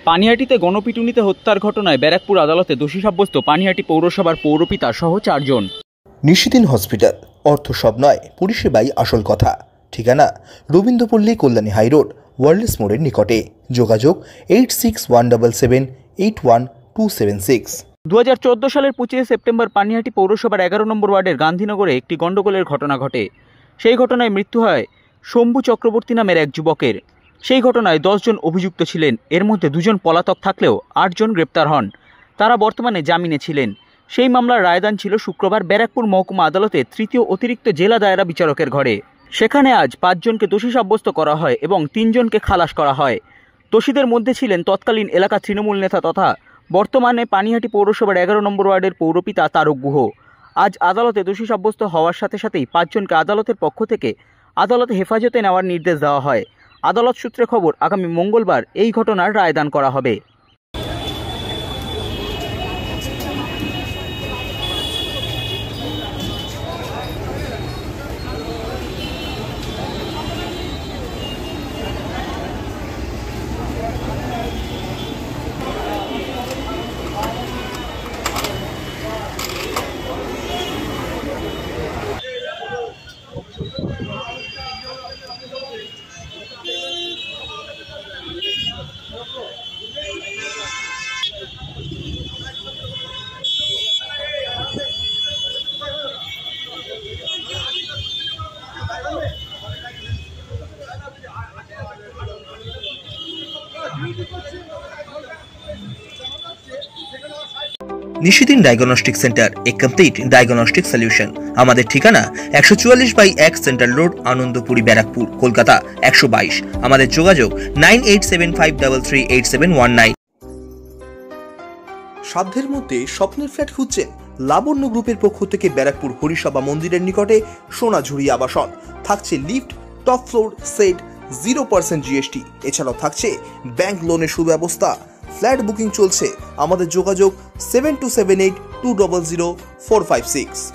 পানিহাটিতে গণপিটুনিতে হত্যার ঘটনায় ব্যারাকপুর আদালতে দোষী সাব্যস্ত পানিহাটি পৌরসভার পৌরপিতা সহ 4 জন। নিশিদিন হসপিটাল, অর্থ সব নয়, পরিষেবাই আসল কথা। ঠিকানা রবীন্দ্রপল্লী, কল্যাণী হাইরোড, ওয়ার্ল্ডস মোড়ের নিকটে। যোগাযোগ 8617781276। 2014 সালের 25 সেপ্টেম্বর পানিহাটি পৌরসভার 11 নম্বর ওয়ার্ডের গান্ধীনগরে একটি গণ্ডগোলের ঘটনা ঘটে। সেই ঘটনায় মৃত্যু হয় শম্ভু চক্রবর্তী নামের এক যুবকের। সেই ঘটনায় 10 জন অভিযুক্ত ছিলেন। এর মধ্যে 2 জন পলাতক থাকলেও 8 জন গ্রেপ্তার হন। তারা বর্তমানে জামিনে ছিলেন। সেই মামলার রায়দান ছিল শুক্রবার ব্যারাকপুর মহকুমা আদালতে তৃতীয় অতিরিক্ত জেলা দায়রা বিচারকের ঘরে। সেখানে আজ 5 জনকে দোষী সাব্যস্ত করা হয় এবং 3 জনকে খালাস করা হয়। দোষীদের মধ্যে ছিলেন তৎকালীন এলাকা তৃণমূল নেতা তথা বর্তমানে পানিহাটি পৌরসভার 11 নম্বর ওয়ার্ডের পৌরপিতা তারক গুহ। আজ আদালতে দোষী সাব্যস্ত হওয়ার সাথে সাথেই 5 জনকে আদালতের পক্ষ থেকে আদালতে হেফাজতে নেওয়ার নির্দেশ দেওয়া হয়। আদালত সূত্রে খবর, আগামী মঙ্গলবার এই ঘটনার রায়দান করা হবে। নিশিদিন ডায়াগনস্টিক সেন্টার, এ কমপ্লিট ডায়াগনস্টিক সলিউশন। আমাদের ঠিকানা 144/1 সেন্ট্রাল রোড, আনন্দপুরি, ব্যারাকপুর, কলকাতা 122। আমাদের যোগাযোগ 9875338719। সাধ্যের মধ্যে স্বপ্নের ফ্ল্যাট খুঁজছেন? লাবণ্য গ্রুপের পক্ষ থেকে ব্যারাকপুর হরিসভা মন্দিরের নিকটে সোনাঝুরি আবাসন। থাকছে lift, top floor, set, 0% GST। এছাড়াও থাকছে ব্যাংক লোনের সুব্যবস্থা। ফ্ল্যাট বুকিং চলছে। আমাদের যোগাযোগ 7278200456।